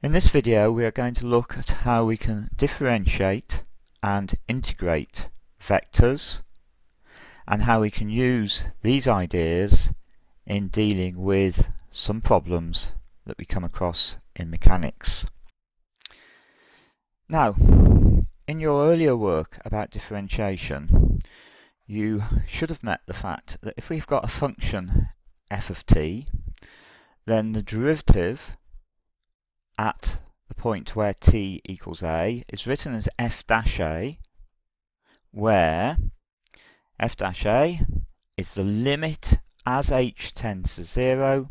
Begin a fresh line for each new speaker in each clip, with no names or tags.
In this video we are going to look at how we can differentiate and integrate vectors and how we can use these ideas in dealing with some problems that we come across in mechanics. Now, in your earlier work about differentiation, you should have met the fact that if we've got a function f of t, then the derivative at the point where t equals a is written as f dash a, where f dash a is the limit as h tends to 0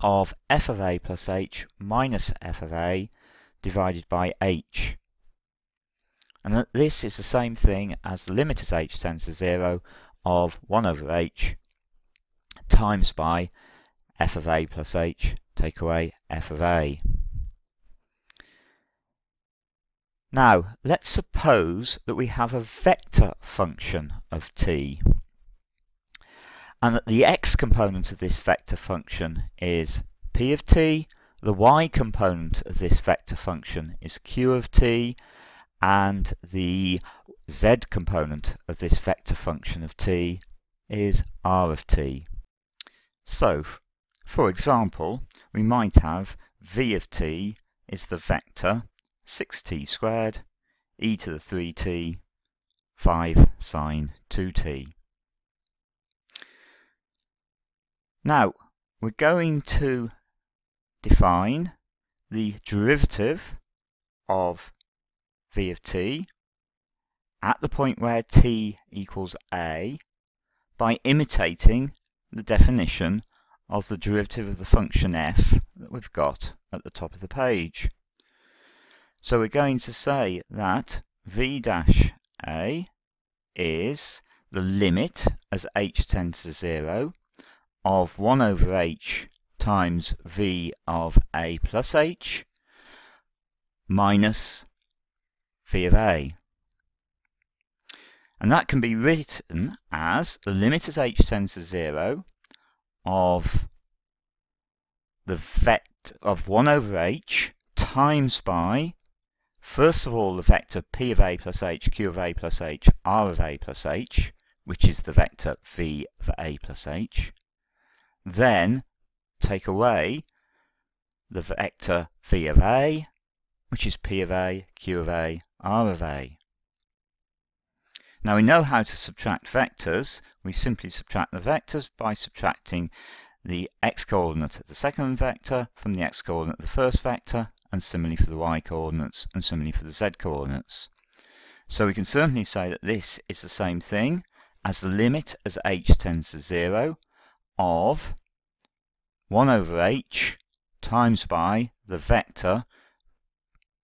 of f of a plus h minus f of a divided by h. And that this is the same thing as the limit as h tends to 0 of 1 over h times by f of a plus h, take away f of a. Now, let's suppose that we have a vector function of t, and that the x component of this vector function is p of t, the y component of this vector function is q of t, and the z component of this vector function of t is r of t. So, for example, we might have v of t is the vector 6t squared e to the 3t 5 sine 2t. Now, we're going to define the derivative of v of t at the point where t equals a by imitating the definition of the derivative of the function f that we've got at the top of the page. So we're going to say that v dash a is the limit as h tends to 0 of 1 over h times v of a plus h minus v of a. And that can be written as the limit as h tends to 0 of the vector of 1 over h times by, first of all, the vector p of a plus h, q of a plus h, r of a plus h, which is the vector v of a plus h. Then take away the vector v of a, which is p of a, q of a, r of a. Now we know how to subtract vectors. We simply subtract the vectors by subtracting the x-coordinate of the second vector from the x-coordinate of the first vector, and similarly for the y-coordinates, and similarly for the z-coordinates. So we can certainly say that this is the same thing as the limit as h tends to 0 of 1 over h times by the vector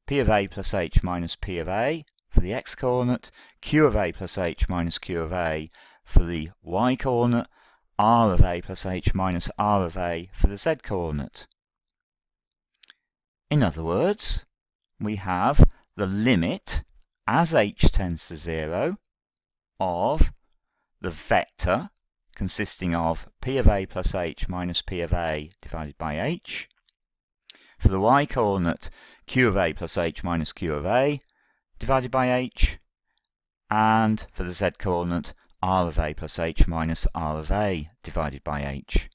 p of a plus h minus p of a for the x-coordinate, q of a plus h minus q of a for the y-coordinate, r of a plus h minus r of a for the z-coordinate. In other words, we have the limit as h tends to 0 of the vector consisting of p of a plus h minus p of a divided by h, for the y-coordinate q of a plus h minus q of a divided by h, and for the z-coordinate r of a plus h minus r of a divided by h.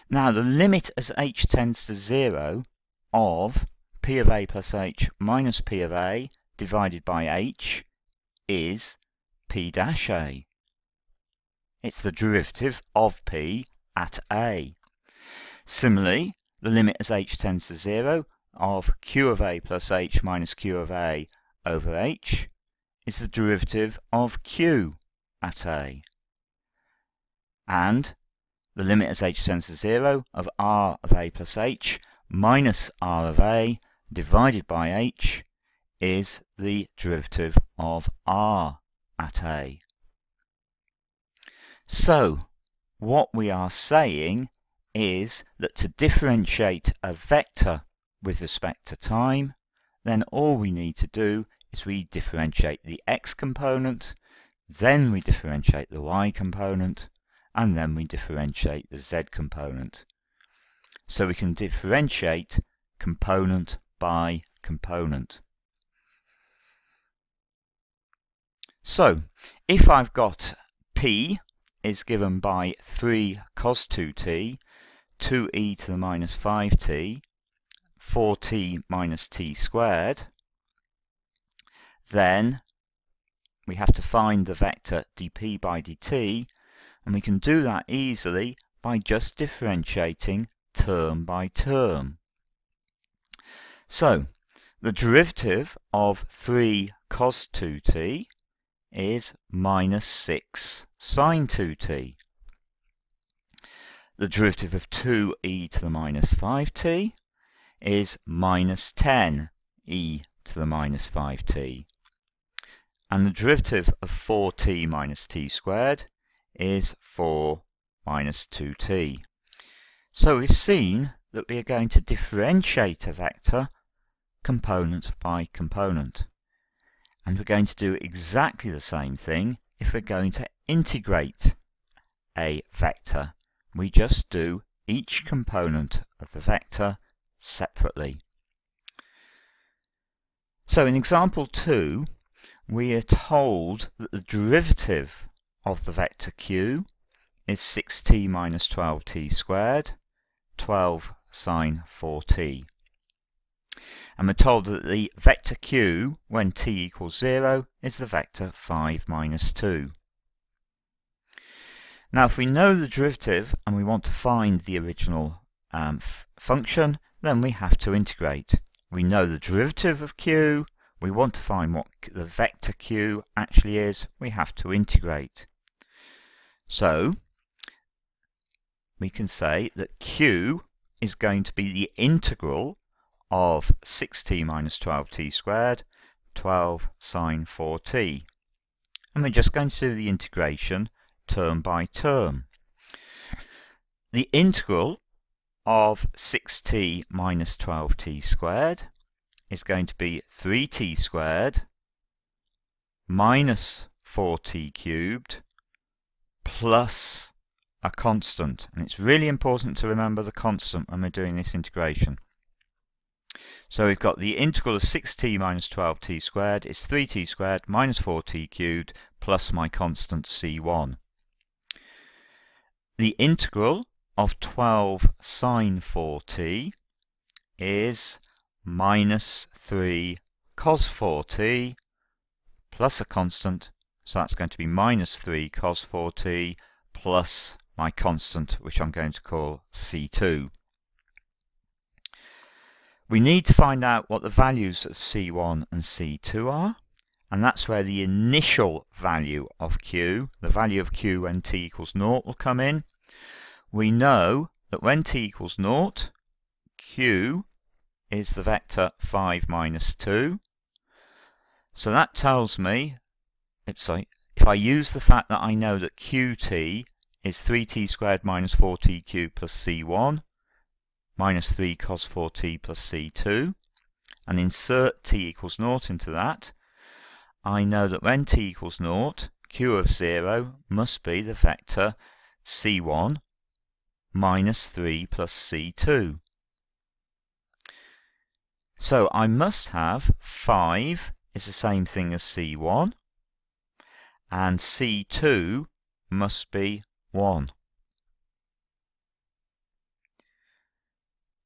Now the limit as h tends to 0 of p of a plus h minus p of a divided by h is p dash a. It's the derivative of p at a. Similarly, the limit as h tends to 0 of q of a plus h minus q of a over h is the derivative of q at a. And the limit as h tends to 0 of r of a plus h minus r of a divided by h is the derivative of r at a. So, what we are saying is that to differentiate a vector with respect to time, then all we need to do is we differentiate the x component, then we differentiate the y component, and then we differentiate the z component. so we can differentiate component by component. So, if I've got P is given by 3 cos 2t, 2e to the minus 5t, 4t minus t squared, then we have to find the vector dp by dt, and we can do that easily by just differentiating term by term. So, the derivative of 3 cos 2t is minus 6 sine 2t. The derivative of 2e to the minus 5t is minus 10 e to the minus 5t. And the derivative of 4t minus t squared is 4 minus 2t. So we've seen that we are going to differentiate a vector component by component. And we're going to do exactly the same thing if we're going to integrate a vector. We just do each component of the vector separately. So in example 2, we are told that the derivative of the vector q is 6t minus 12t squared, 12 sine 4t. And we're told that the vector q, when t equals 0, is the vector 5 minus 2. Now if we know the derivative and we want to find the original function, then we have to integrate. We know the derivative of q, we want to find what the vector q actually is, we have to integrate. So we can say that q is going to be the integral of 6t minus 12t squared, 12 sine 4t. And we're just going to do the integration term by term. The integral of 6t minus 12t squared is going to be 3t squared minus 4t cubed plus a constant. And it's really important to remember the constant when we're doing this integration. So we've got the integral of 6t minus 12t squared is 3t squared minus 4t cubed plus my constant c1. The integral of 12 sine 4t is minus 3 cos 4t plus a constant, so that's going to be minus 3 cos 4t plus my constant, which I'm going to call c2. We need to find out what the values of c1 and c2 are, and that's where the initial value of q, the value of q when t equals 0 will come in. We know that when t equals 0, q is the vector 5 minus 2. So that tells me, if I use the fact that I know that qt is 3t squared minus 4t cubed plus c1, minus 3 cos 4t plus c2, and insert t equals 0 into that, I know that when t equals 0, q of 0 must be the vector c1 minus 3 plus c2. So I must have 5 is the same thing as c1, and c2 must be 1.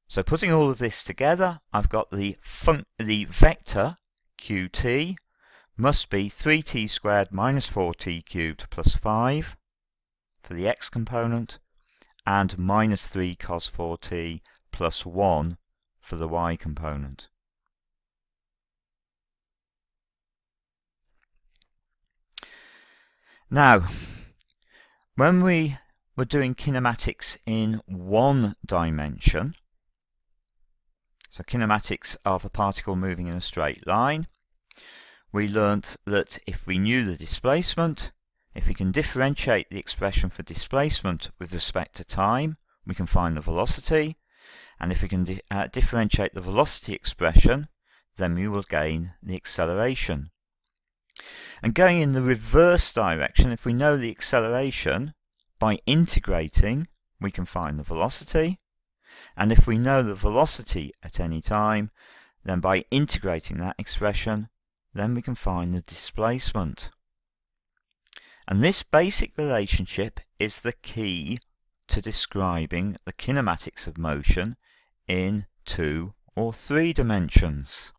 So putting all of this together, I've got the vector qt must be 3t squared minus 4t cubed plus 5 for the x component, and minus 3 cos 4t plus 1 for the y component. Now, when we were doing kinematics in one dimension, so kinematics of a particle moving in a straight line, we learnt that if we knew the displacement, if we can differentiate the expression for displacement with respect to time, we can find the velocity, and if we can differentiate the velocity expression, then we will gain the acceleration. And going in the reverse direction, if we know the acceleration, by integrating we can find the velocity, And if we know the velocity at any time, then by integrating that expression, then we can find the displacement. And this basic relationship is the key to describing the kinematics of motion in 2 or 3 dimensions.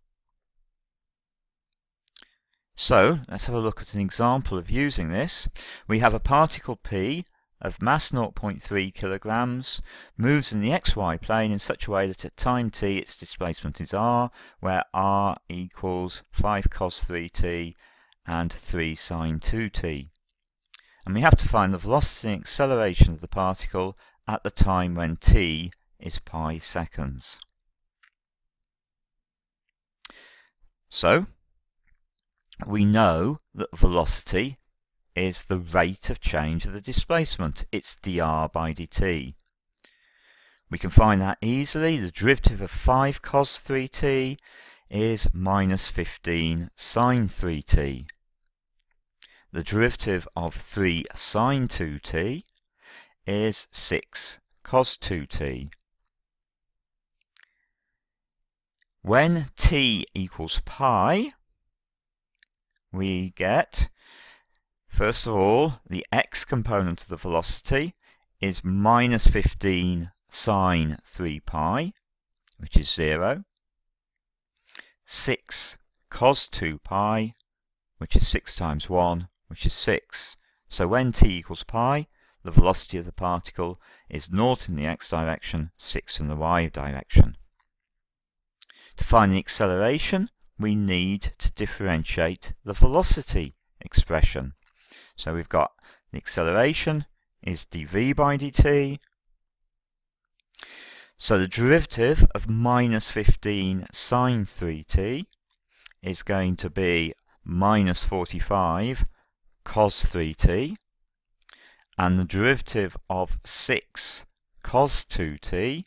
So let's have a look at an example of using this. We have a particle P of mass 0.3 kilograms, moves in the xy plane in such a way that at time t its displacement is r, where r equals 5 cos 3t and 3 sin 2t. And we have to find the velocity and acceleration of the particle at the time when t is pi seconds. So we know that velocity is the rate of change of the displacement. It's dr by dt. We can find that easily. The derivative of 5 cos 3t is minus 15 sin 3t. The derivative of 3 sin 2t is 6 cos 2t. When t equals pi, we get, first of all, the x component of the velocity is minus 15 sine 3 pi, which is 0, 6 cos 2 pi, which is 6 times 1, which is 6. So when t equals pi, the velocity of the particle is 0 in the x direction, 6 in the y direction. To find the acceleration, we need to differentiate the velocity expression. So we've got the acceleration is dv by dt. So the derivative of minus 15 sine 3t is going to be minus 45 cos 3t. And the derivative of 6 cos 2t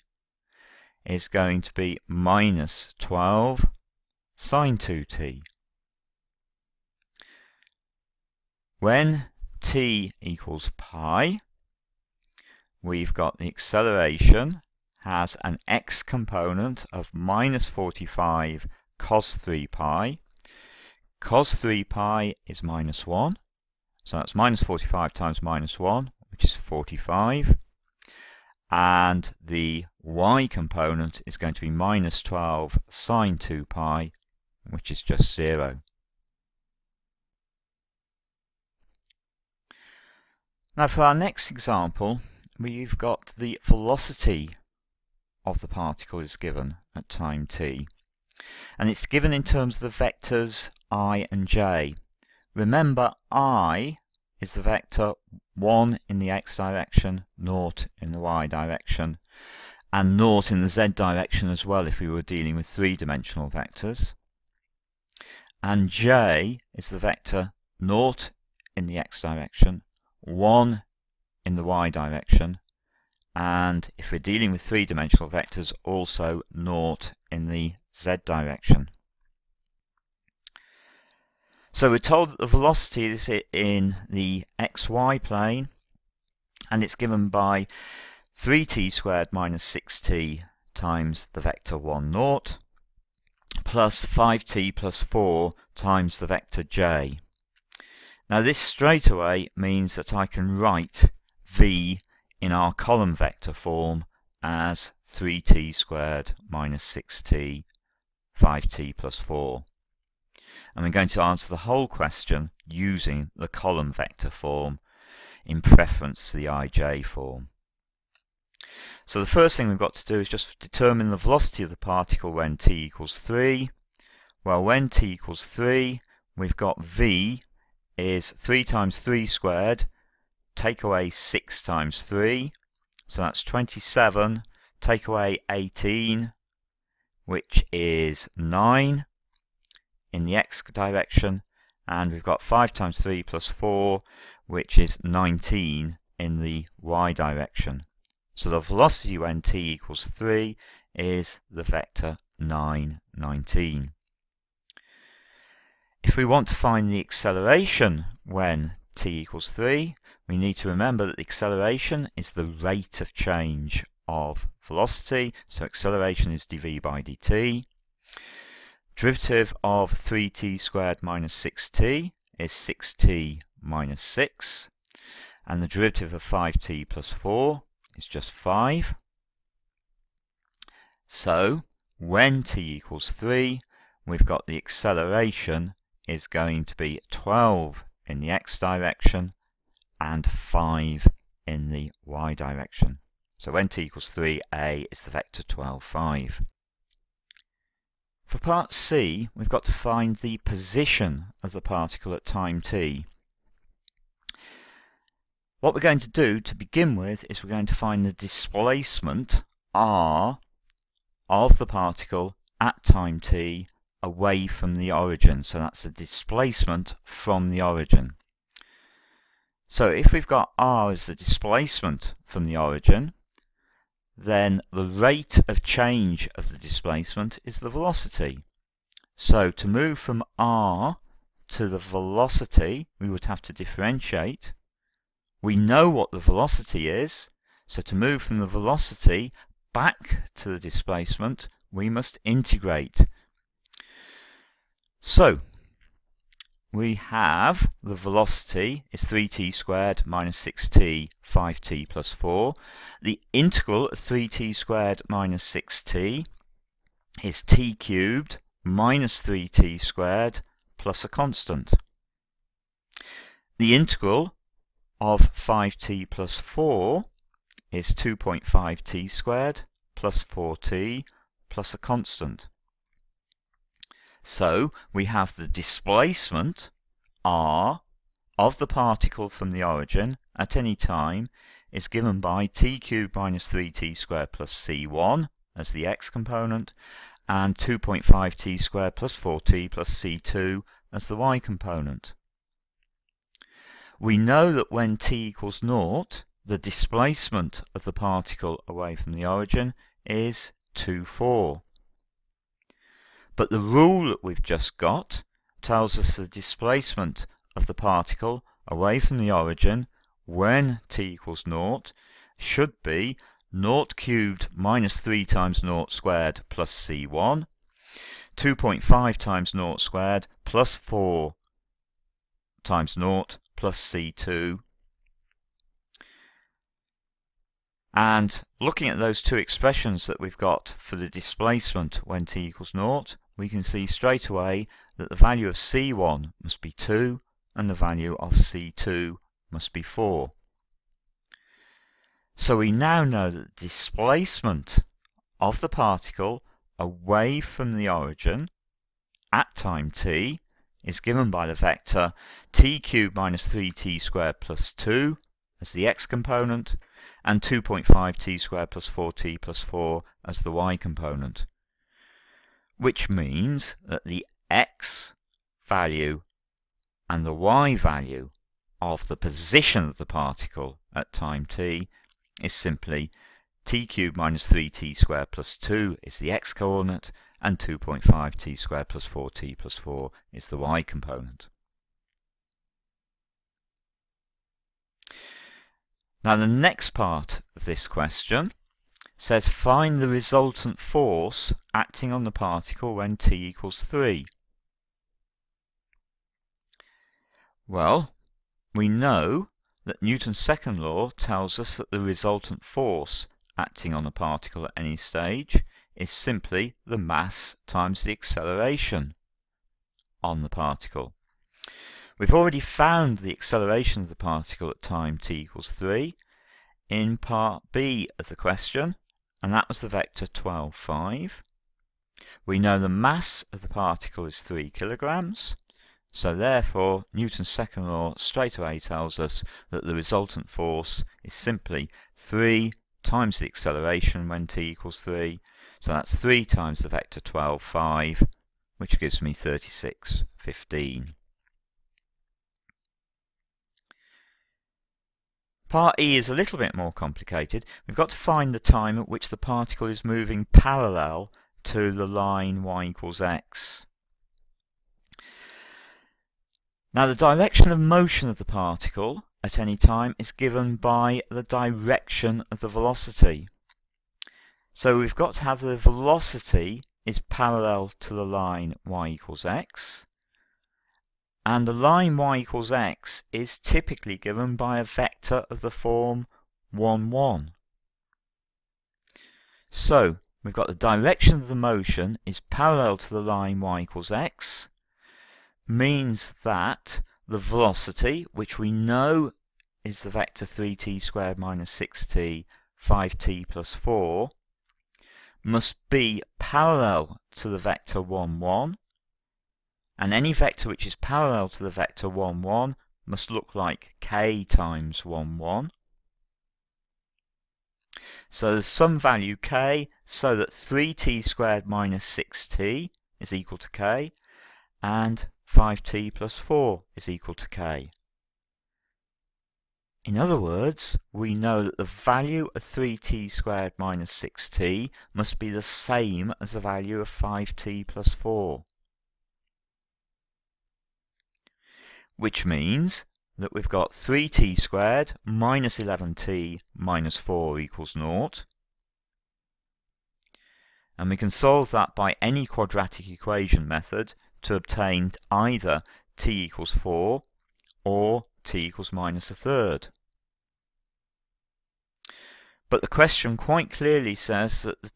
is going to be minus 12 sin 2t. When t equals pi, we've got the acceleration has an x component of minus 45 cos 3 pi. Cos 3 pi is minus 1, so that's minus 45 times minus 1, which is 45. And the y component is going to be minus 12 sin 2 pi, which is just 0. Now for our next example, we've got the velocity of the particle is given at time t. And it's given in terms of the vectors I and j. Remember, I is the vector 1 in the x direction, 0 in the y direction, and 0 in the z direction as well if we were dealing with 3-dimensional vectors. And j is the vector 0 in the x direction, 1 in the y direction, and if we're dealing with 3-dimensional vectors, also 0 in the z direction. So we're told that the velocity is in the xy plane, and it's given by 3t squared minus 6t times the vector 1, 0, plus 5t plus 4 times the vector j. Now this straight away means that I can write v in our column vector form as 3t squared minus 6t, 5t plus 4. And we're going to answer the whole question using the column vector form in preference to the ij form. So the first thing we've got to do is just determine the velocity of the particle when t equals 3. Well, when t equals 3, we've got v is 3 times 3 squared, take away 6 times 3, so that's 27, take away 18, which is 9 in the x direction, and we've got 5 times 3 plus 4, which is 19 in the y direction. So the velocity when t equals 3 is the vector 9, 19. If we want to find the acceleration when t equals 3, we need to remember that the acceleration is the rate of change of velocity, so acceleration is dv by dt. Derivative of 3t squared minus 6t is 6t minus 6. And the derivative of 5t plus 4 is just 5. So, when t equals 3, we've got the acceleration is going to be 12 in the x direction and 5 in the y direction. So when t equals 3, a is the vector 12, 5. For part C, we've got to find the position of the particle at time t. What we're going to do to begin with is we're going to find the displacement r of the particle at time t away from the origin. So that's the displacement from the origin. So if we've got r as the displacement from the origin, then the rate of change of the displacement is the velocity. So to move from r to the velocity, we would have to differentiate. We know what the velocity is, so to move from the velocity back to the displacement, we must integrate. So, we have the velocity is 3t squared minus 6t, 5t plus 4. The integral of 3t squared minus 6t is t cubed minus 3t squared plus a constant. The integral of 5t plus 4 is 2.5t squared plus 4t plus a constant. So we have the displacement r of the particle from the origin at any time is given by t cubed minus 3t squared plus c1 as the x component and 2.5t squared plus 4t plus c2 as the y component. We know that when t equals 0, the displacement of the particle away from the origin is 2, 4. But the rule that we've just got tells us the displacement of the particle away from the origin when t equals 0 should be 0 cubed minus 3 times 0 squared plus c1, 2.5 times 0 squared plus 4 times 0 plus c2. And looking at those two expressions that we've got for the displacement when t equals 0, we can see straight away that the value of c1 must be 2 and the value of c2 must be 4. So we now know that the displacement of the particle away from the origin at time t is given by the vector t cubed minus 3t squared plus 2 as the x component and 2.5t squared plus 4t plus 4 as the y component, which means that the x value and the y value of the position of the particle at time t is simply t cubed minus 3t squared plus 2 is the x coordinate and 2.5t squared plus 4t plus 4 is the y component. Now the next part of this question says find the resultant force acting on the particle when t equals 3. Well, we know that Newton's second law tells us that the resultant force acting on a particle at any stage is simply the mass times the acceleration on the particle. We've already found the acceleration of the particle at time t equals 3 in part B of the question, and that was the vector 12, 5. We know the mass of the particle is 3 kilograms, so therefore Newton's second law straight away tells us that the resultant force is simply 3 times the acceleration when t equals 3, so that's 3 times the vector 12, 5, which gives me 36, 15. Part E is a little bit more complicated. We've got to find the time at which the particle is moving parallel to the line y equals x. Now the direction of motion of the particle at any time is given by the direction of the velocity. So we've got to have the velocity is parallel to the line y equals x, and the line y equals x is typically given by a vector of the form 1, 1. So we've got the direction of the motion is parallel to the line y equals x, means that the velocity, which we know is the vector 3t squared minus 6t, 5t plus 4, must be parallel to the vector 1, 1, and any vector which is parallel to the vector 1, 1 must look like k times 1, 1. So there's some value k, so that 3t squared minus 6t is equal to k, and 5t plus 4 is equal to k. In other words, we know that the value of 3t squared minus 6t must be the same as the value of 5t plus 4. Which means that we've got 3t squared minus 11t minus 4 equals 0. And we can solve that by any quadratic equation method to obtain either t equals 4 or t equals minus a third. But the question quite clearly says that the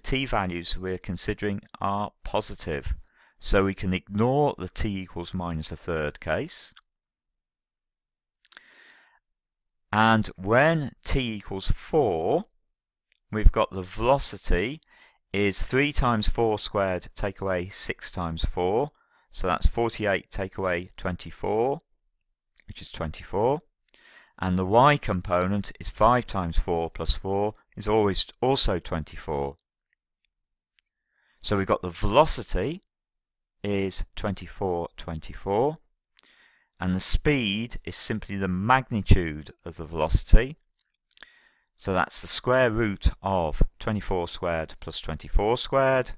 t values we're considering are positive. So we can ignore the t equals minus a third case. And when t equals 4, we've got the velocity is 3 times 4 squared take away 6 times 4. So that's 48 take away 24, which is 24. And the y component is 5 times 4 plus 4 is always also 24. So we've got the velocity is 24, 24. And the speed is simply the magnitude of the velocity. So that's the square root of 24 squared plus 24 squared,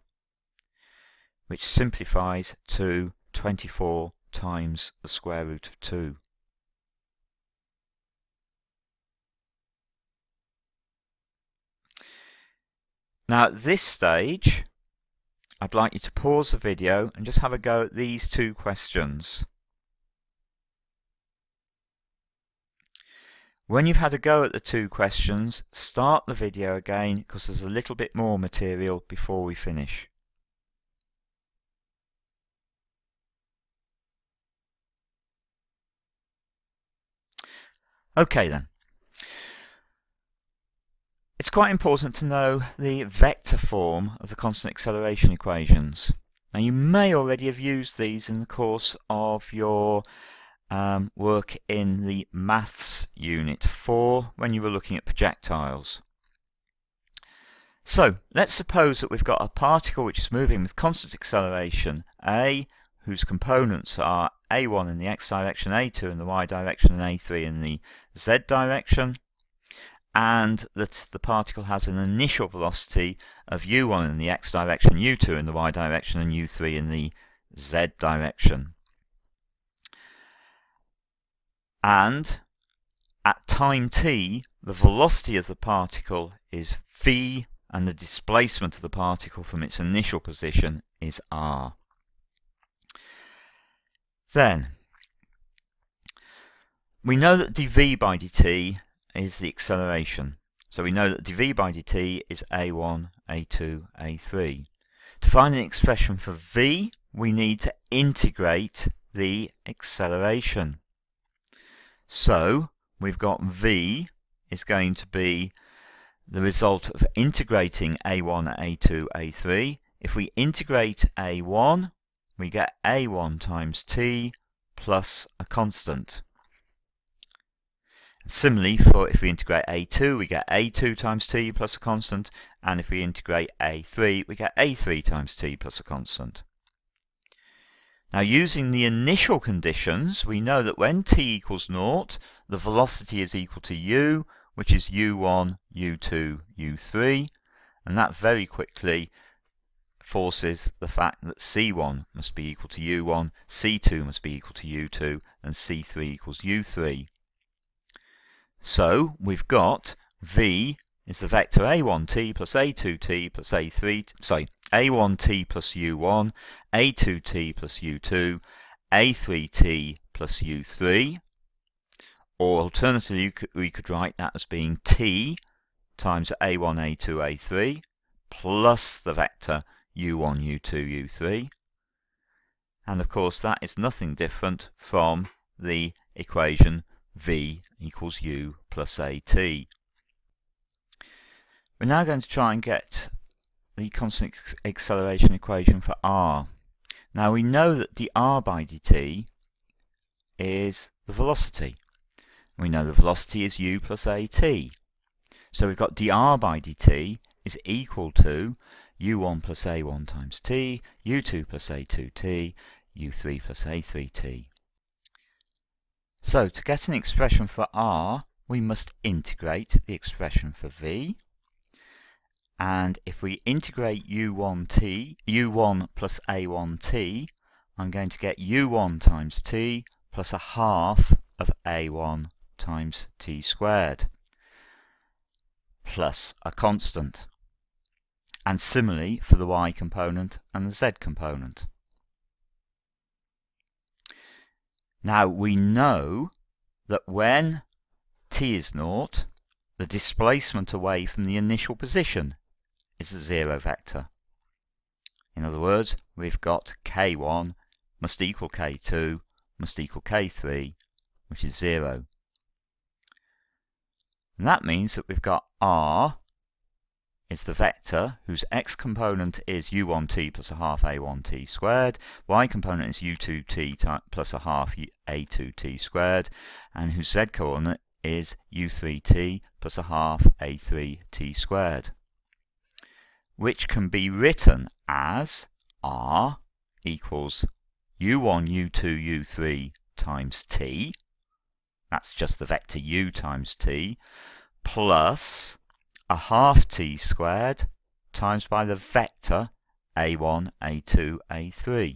which simplifies to 24 times the square root of 2. Now at this stage, I'd like you to pause the video and just have a go at these two questions. When you've had a go at the two questions, start the video again because there's a little bit more material before we finish. Okay then. It's quite important to know the vector form of the constant acceleration equations. Now you may already have used these in the course of your work in the Maths Unit 4 when you were looking at projectiles. So let's suppose that we've got a particle which is moving with constant acceleration a, whose components are a1 in the x direction, a2 in the y direction, and a3 in the z direction, and that the particle has an initial velocity of u1 in the x direction, u2 in the y direction, and u3 in the z direction. And at time t, the velocity of the particle is v, and the displacement of the particle from its initial position is r. Then, we know that dv by dt is the acceleration. So we know that dv by dt is a1, a2, a3. To find an expression for v, we need to integrate the acceleration. So we've got v is going to be the result of integrating a1, a2, a3. If we integrate a1, we get a1 times t plus a constant. Similarly, if we integrate a2, we get a2 times t plus a constant, and if we integrate a3, we get a3 times t plus a constant. Now, using the initial conditions, we know that when t equals 0, the velocity is equal to u, which is u1, u2, u3, and that very quickly forces the fact that c1 must be equal to u1, c2 must be equal to u2, and c3 equals u3. So we've got v is the vector a1t plus a2t plus a1t plus u1, a2t plus u2, a3t plus u3. Or alternatively, we could write that as being t times a1, a2, a3 plus the vector u1, u2, u3. And of course that is nothing different from the equation v equals u plus at. We're now going to try and get the constant acceleration equation for r. Now we know that dr by dt is the velocity. We know the velocity is u plus at. So we've got dr by dt is equal to u1 plus a1 times t, u2 plus a2t, u3 plus a3t. So to get an expression for r, we must integrate the expression for v. And if we integrate u1 plus a1t, I'm going to get u1 times t plus a half of a1 times t squared plus a constant. And similarly for the y component and the z component. Now we know that when t is 0, the displacement away from the initial position is the 0 vector. In other words, we've got k1 must equal k2 must equal k3, which is 0. And that means that we've got r is the vector whose x component is u1t plus a half a1t squared, y component is u2t plus a half a2t squared, and whose z coordinate is u3t plus a half a3t squared, which can be written as r equals u1, u2, u3 times t, that's just the vector u times t, plus a half t squared times by the vector a1, a2, a3.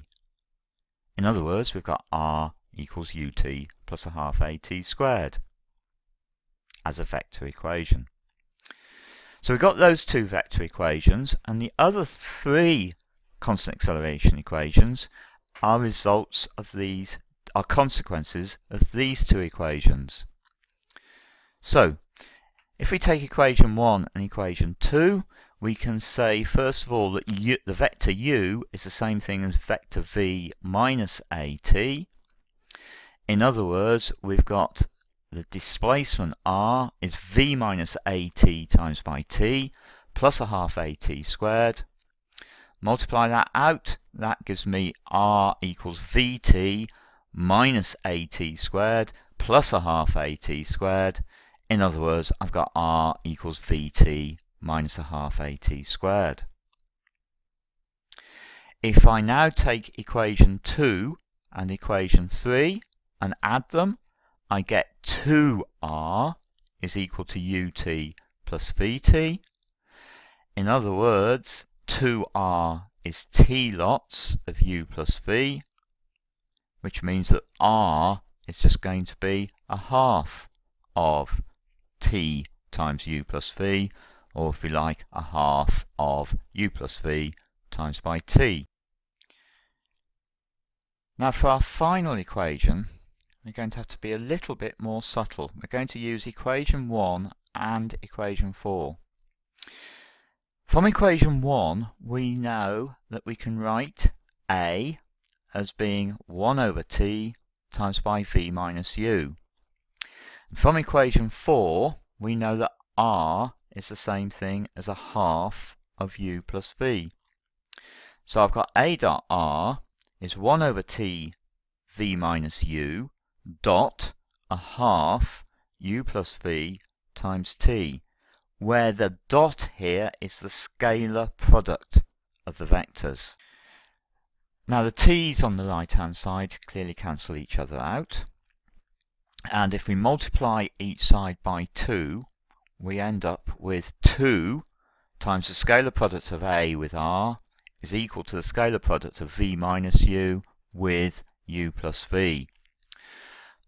In other words, we've got r equals ut plus a half at squared as a vector equation. So we've got those two vector equations, and the other three constant acceleration equations are results of these, are consequences of these two equations. So if we take equation 1 and equation 2, we can say first of all that the vector u is the same thing as vector v minus at. In other words, we've got the displacement r is v minus at times by t plus a half at squared. Multiply that out, that gives me r equals vt minus at squared plus a half at squared. In other words, I've got r equals vt minus a half at squared. If I now take equation 2 and equation 3 and add them, I get 2r is equal to ut plus vt. In other words, 2r is t lots of u plus v, which means that r is just going to be a half of t times u plus v, or if you like, a half of u plus v times by t. Now for our final equation, we're going to have to be a little bit more subtle. We're going to use equation 1 and equation 4. From equation 1, we know that we can write a as being 1 over t times by v minus u. From equation 4, we know that r is the same thing as a half of u plus v. So I've got a dot r is 1 over t v minus u dot a half u plus v times t, where the dot here is the scalar product of the vectors. Now the t's on the right hand side clearly cancel each other out. And if we multiply each side by 2, we end up with 2 times the scalar product of a with r is equal to the scalar product of v minus u with u plus v.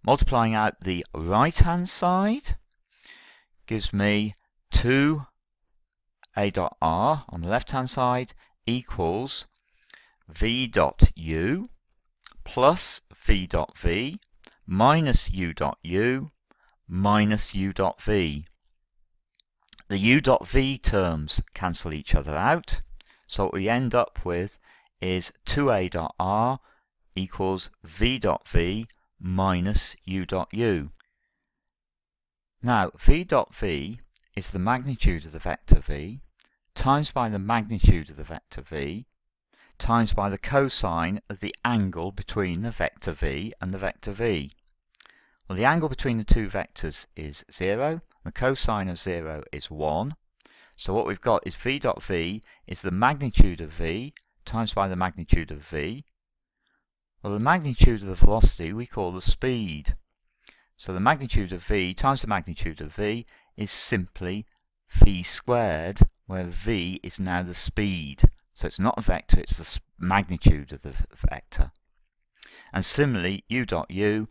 Multiplying out the right hand side gives me 2 A dot R on the left hand side equals V dot U plus V dot V minus U dot U minus U dot V. The U dot V terms cancel each other out, so what we end up with is 2A dot R equals V dot V minus U dot U. Now, V dot V is the magnitude of the vector V times by the magnitude of the vector V times by the cosine of the angle between the vector V and the vector V. Well, the angle between the two vectors is 0. The cosine of 0 is 1. So what we've got is V dot V is the magnitude of V times by the magnitude of V. Well, the magnitude of the velocity we call the speed. So the magnitude of V times the magnitude of V is simply V squared, where V is now the speed. So it's not a vector, it's the magnitude of the vector. And similarly, U dot U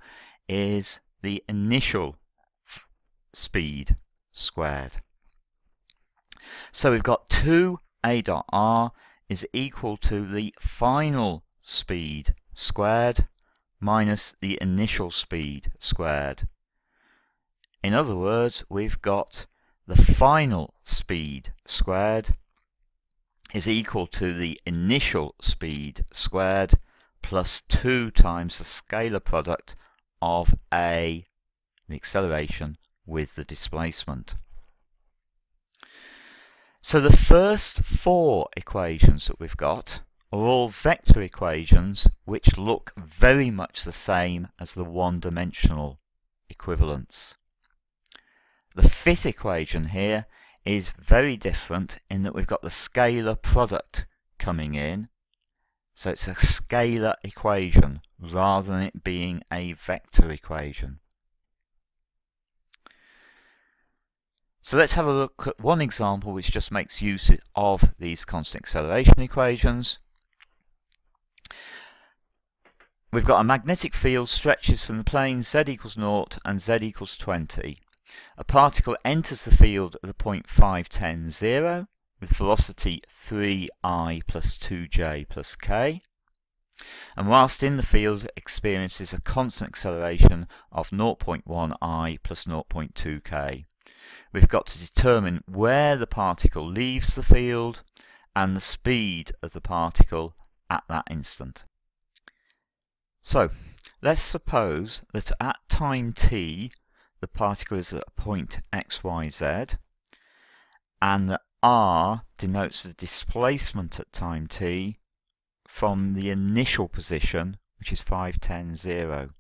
is the initial speed squared. So we've got 2A dot R is equal to the final speed squared minus the initial speed squared. In other words, we've got the final speed squared is equal to the initial speed squared plus 2 times the scalar product of A, the acceleration, with the displacement. So the first 4 equations that we've got are all vector equations which look very much the same as the one-dimensional equivalents. The 5th equation here is very different in that we've got the scalar product coming in. So it's a scalar equation rather than it being a vector equation. So let's have a look at one example which just makes use of these constant acceleration equations. We've got a magnetic field stretches from the plane z equals 0 and z equals 20. A particle enters the field at the point 5, 10, 0 with velocity 3I plus 2j plus k. And whilst in the field experiences a constant acceleration of 0.1I plus 0.2k. We've got to determine where the particle leaves the field and the speed of the particle at that instant. So, let's suppose that at time t, the particle is at a point x, y, z, and that r denotes the displacement at time t from the initial position, which is 5, 10, 0.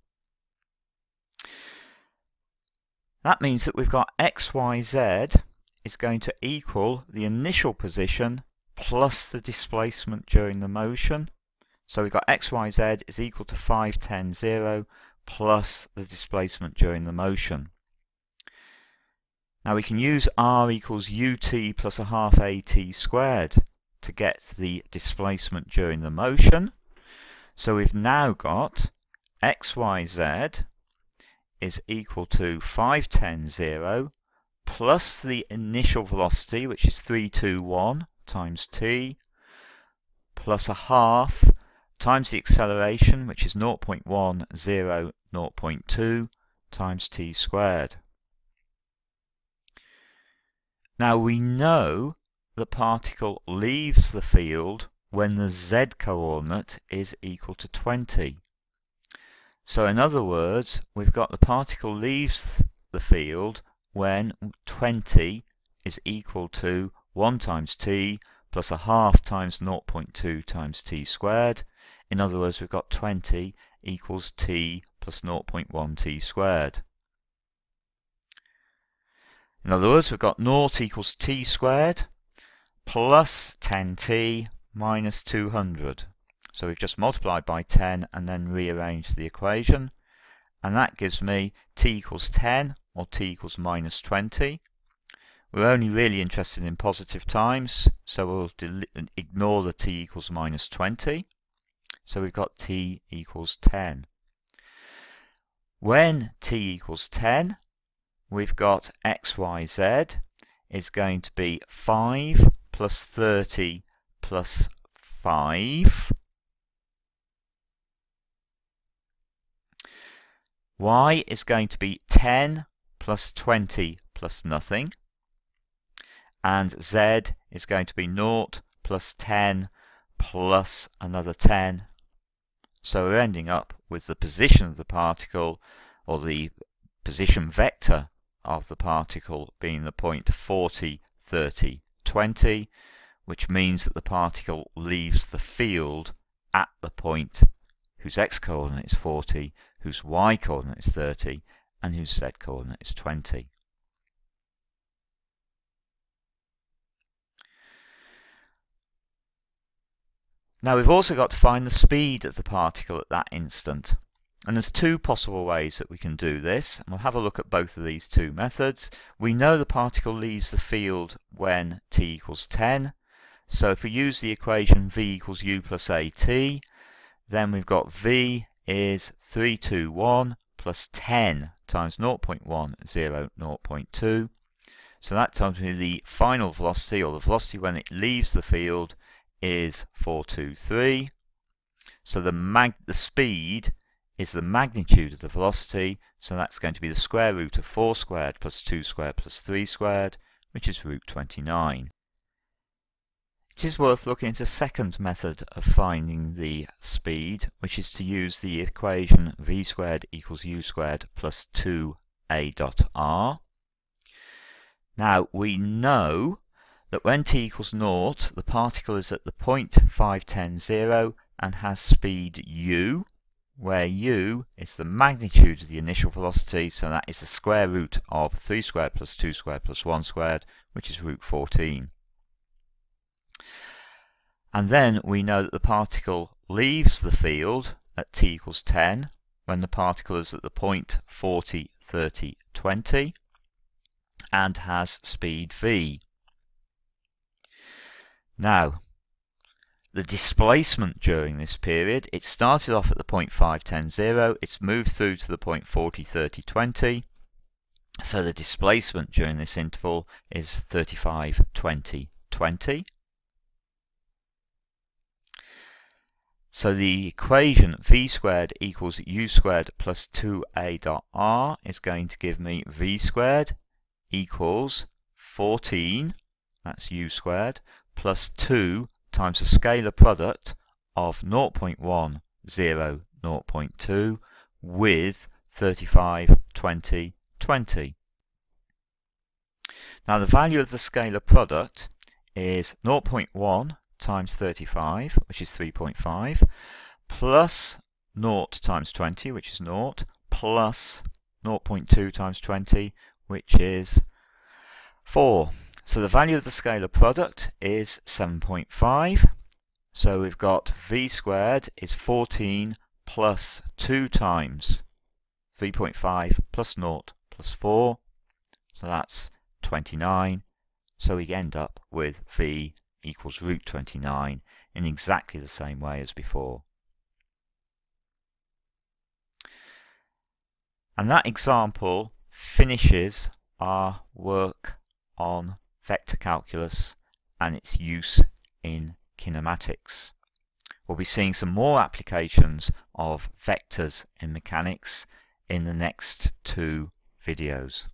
That means that we've got x, y, z is going to equal the initial position plus the displacement during the motion. So we've got x, y, z is equal to 5, 10, 0 plus the displacement during the motion. Now we can use r equals ut plus a half at squared to get the displacement during the motion. So we've now got x, y, z is equal to 5, 10, 0 plus the initial velocity, which is 3, 2, 1 times t, plus a half times the acceleration, which is 0.1, 0, 0.2 times t squared. Now we know the particle leaves the field when the z coordinate is equal to 20. So in other words, we've got the particle leaves the field when 20 is equal to 1 times t plus a half times 0.2 times t squared. In other words, we've got 20 equals t plus 0.1 t squared. In other words, we've got 0 equals t squared plus 10t minus 200. So we've just multiplied by 10 and then rearranged the equation. And that gives me t equals 10 or t equals minus 20. We're only really interested in positive times, so we'll ignore the t equals minus 20. So we've got t equals 10. When t equals 10, we've got x, y, z is going to be 5 plus 30 plus 5. Y is going to be 10 plus 20 plus nothing. And Z is going to be 0 plus 10 plus another 10. So we're ending up with the position of the particle, or the position vector of the particle, being the point 40, 30, 20, which means that the particle leaves the field at the point whose x-coordinate is 40, whose y-coordinate is 30, and whose z-coordinate is 20. Now we've also got to find the speed of the particle at that instant. And there's two possible ways that we can do this, and we'll have a look at both of these two methods. We know the particle leaves the field when t equals 10, so if we use the equation v equals u plus at, then we've got v is 321 plus 10 times 0.10, 0.2. So that tells me the final velocity, or the velocity when it leaves the field, is 423. So the speed is the magnitude of the velocity, so that's going to be the square root of 4 squared plus 2 squared plus 3 squared, which is root 29. It is worth looking at a second method of finding the speed, which is to use the equation v squared equals u squared plus 2a dot r. Now we know that when t equals 0, the particle is at the point 5, 10, 0 and has speed u, where u is the magnitude of the initial velocity, so that is the square root of 3 squared plus 2 squared plus 1 squared, which is root 14. And then we know that the particle leaves the field at t equals 10 when the particle is at the point 40, 30, 20 and has speed v. Now, the displacement during this period, it started off at the point 5, 10, 0, it's moved through to the point 40, 30, 20, so the displacement during this interval is 35, 20, 20. So the equation v squared equals u squared plus 2a dot r is going to give me v squared equals 14, that's u squared, plus 2 times the scalar product of 0.10, 0.2 with 35, 20, 20. Now the value of the scalar product is 0.1 times 35, which is 3.5, plus 0 times 20, which is 0, plus 0.2 times 20, which is 4. So the value of the scalar product is 7.5. So we've got v squared is 14 plus 2 times 3.5 plus 0 plus 4. So that's 29. So we end up with v equals root 29 in exactly the same way as before. And that example finishes our work on vector calculus and its use in kinematics. We'll be seeing some more applications of vectors in mechanics in the next 2 videos.